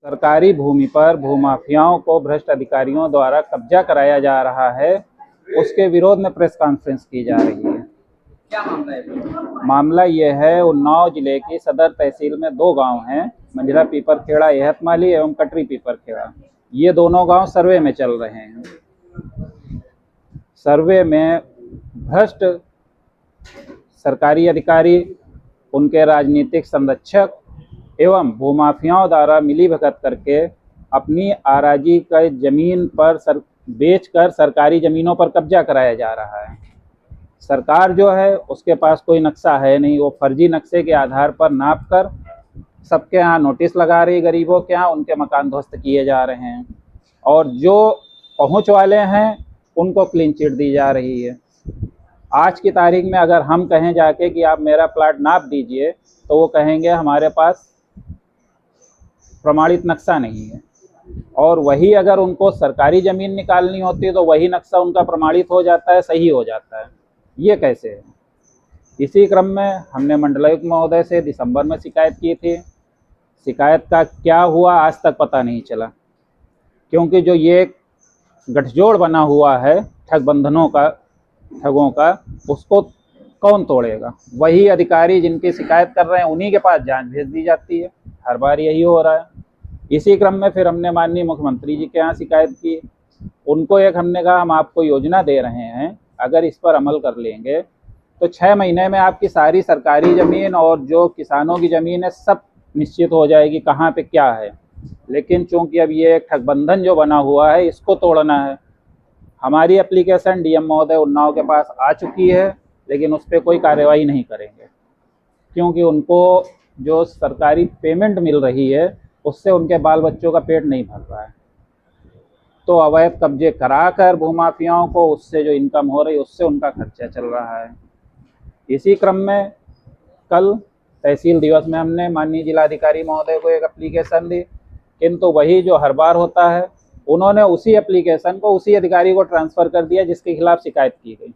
सरकारी भूमि पर भूमाफियाओं को भ्रष्ट अधिकारियों द्वारा कब्जा कराया जा रहा है, उसके विरोध में प्रेस कॉन्फ्रेंस की जा रही है। क्या मामला है? मामला ये है, उन्नाव जिले की सदर तहसील में दो गांव हैं, मंझला पीपरखेड़ा एहतमाली एवं कटरी पीपरखेड़ा। ये दोनों गांव सर्वे में चल रहे हैं। सर्वे में भ्रष्ट सरकारी अधिकारी, उनके राजनीतिक संरक्षक एवं भूमाफियाओं द्वारा मिलीभगत करके अपनी आराजी का जमीन पर बेचकर सरकारी जमीनों पर कब्जा कराया जा रहा है। सरकार जो है उसके पास कोई नक्शा है नहीं, वो फर्जी नक्शे के आधार पर नाप कर सबके यहाँ नोटिस लगा रही, गरीबों के यहाँ उनके मकान ध्वस्त किए जा रहे हैं और जो पहुँच वाले हैं उनको क्लीन चिट दी जा रही है। आज की तारीख में अगर हम कहें जाके कि आप मेरा प्लाट नाप दीजिए तो वो कहेंगे हमारे पास प्रमाणित नक्शा नहीं है, और वही अगर उनको सरकारी ज़मीन निकालनी होती है तो वही नक्शा उनका प्रमाणित हो जाता है, सही हो जाता है। ये कैसे है? इसी क्रम में हमने मंडलायुक्त महोदय से दिसंबर में शिकायत की थी। शिकायत का क्या हुआ आज तक पता नहीं चला, क्योंकि जो ये गठजोड़ बना हुआ है ठगों का, उसको कौन तोड़ेगा? वही अधिकारी जिनकी शिकायत कर रहे हैं उन्हीं के पास जांच भेज दी जाती है। हर बार यही हो रहा है। इसी क्रम में फिर हमने माननीय मुख्यमंत्री जी के यहाँ शिकायत की। उनको हमने कहा हम आपको योजना दे रहे हैं, अगर इस पर अमल कर लेंगे तो 6 महीने में आपकी सारी सरकारी ज़मीन और जो किसानों की ज़मीन है सब निश्चित हो जाएगी कहाँ पे क्या है। लेकिन चूंकि अब ये एक ठगबंधन जो बना हुआ है इसको तोड़ना है। हमारी एप्लीकेशन डीएम महोदय उन्नाव के पास आ चुकी है, लेकिन उस पर कोई कार्रवाई नहीं करेंगे, क्योंकि उनको जो सरकारी पेमेंट मिल रही है उससे उनके बाल बच्चों का पेट नहीं भर रहा है। तो अवैध कब्जे कराकर भूमाफियाओं को उससे जो इनकम हो रही है उससे उनका खर्चा चल रहा है। इसी क्रम में कल तहसील दिवस में हमने माननीय जिलाधिकारी महोदय को एक एप्लीकेशन दी, किंतु वही जो हर बार होता है उन्होंने उसी एप्लीकेशन को उसी अधिकारी को ट्रांसफ़र कर दिया जिसके खिलाफ शिकायत की गई।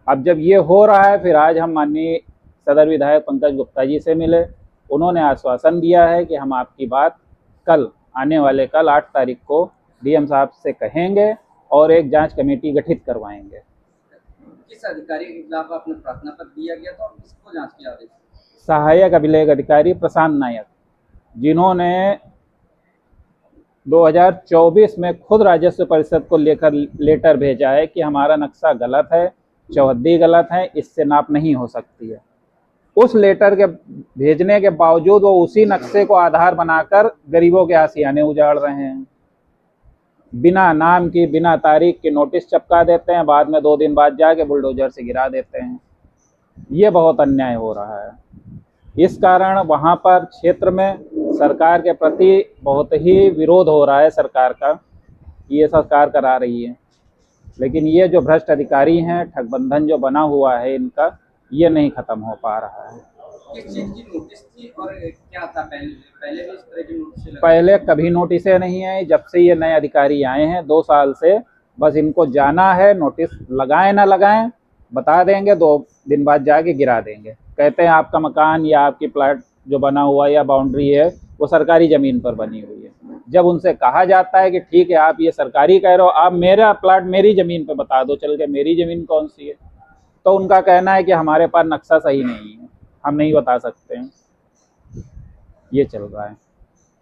अब जब ये हो रहा है, फिर आज हम माननीय सदर विधायक पंकज गुप्ता जी से मिले। उन्होंने आश्वासन दिया है कि हम आपकी बात आने वाले कल 8 तारीख को डीएम साहब से कहेंगे और एक जांच कमेटी गठित करवाएंगे। किस अधिकारी के खिलाफ आपने प्रार्थना पत्र दिया गया था और किसको जांच की आदेश? सहायक अभिलेख अधिकारी प्रशांत नायक, जिन्होंने 2024 में खुद राजस्व परिषद को लेटर भेजा है कि हमारा नक्शा गलत है, चौहद्दी गलत है, इससे नाप नहीं हो सकती है। उस लेटर के भेजने के बावजूद वो उसी नक्शे को आधार बनाकर गरीबों के आशियाने उजाड़ रहे हैं। बिना नाम की, बिना तारीख की नोटिस चिपका देते हैं, बाद में 2 दिन बाद जाके बुलडोजर से गिरा देते हैं। ये बहुत अन्याय हो रहा है। इस कारण वहाँ पर क्षेत्र में सरकार के प्रति बहुत ही विरोध हो रहा है सरकार का, ये सरकार करा रही है। लेकिन ये जो भ्रष्ट अधिकारी हैं, ठगबंधन जो बना हुआ है इनका, ये नहीं ख़त्म हो पा रहा है। किस चीज़ की नोटिस थी और क्या था? पहले भी इस तरह की नोटिस? पहले कभी नोटिसें नहीं आई। जब से ये नए अधिकारी आए हैं 2 साल से, बस इनको जाना है, नोटिस लगाएं ना लगाएं बता देंगे, 2 दिन बाद जाके गिरा देंगे। कहते हैं आपका मकान या आपकी प्लाट जो बना हुआ या बाउंड्री है वो सरकारी ज़मीन पर बनी हुई है। जब उनसे कहा जाता है कि ठीक है आप ये सरकारी कह रहे हो, आप मेरा प्लाट मेरी ज़मीन पे बता दो चल के, मेरी ज़मीन कौन सी है, तो उनका कहना है कि हमारे पास नक्शा सही नहीं है, हम नहीं बता सकते हैं। ये चल रहा है।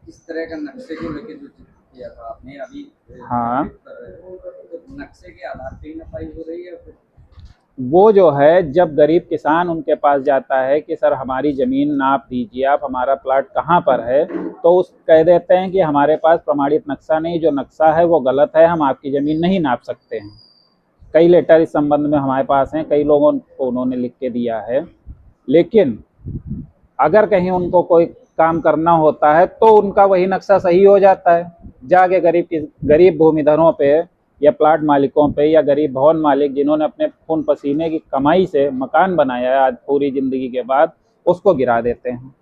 इस तरह का नक्शे को लेकर जो किया था आपने अभी, हाँ, तो नक्शे के आधार पर ही नपाई हो रही है? वो जो है जब गरीब किसान उनके पास जाता है कि सर हमारी ज़मीन नाप दीजिए, आप हमारा प्लाट कहाँ पर है, तो उस कह देते हैं कि हमारे पास प्रमाणित नक्शा नहीं, जो नक्शा है वो गलत है, हम आपकी ज़मीन नहीं नाप सकते हैं। कई लेटर इस संबंध में हमारे पास हैं, कई लोगों को उन्होंने लिख के दिया है। लेकिन अगर कहीं उनको कोई काम करना होता है तो उनका वही नक्शा सही हो जाता है। जाके गरीब भूमिधरों पे या प्लाट मालिकों पे या गरीब भवन मालिक जिन्होंने अपने खून पसीने की कमाई से मकान बनाया है आज पूरी ज़िंदगी के बाद, उसको गिरा देते हैं।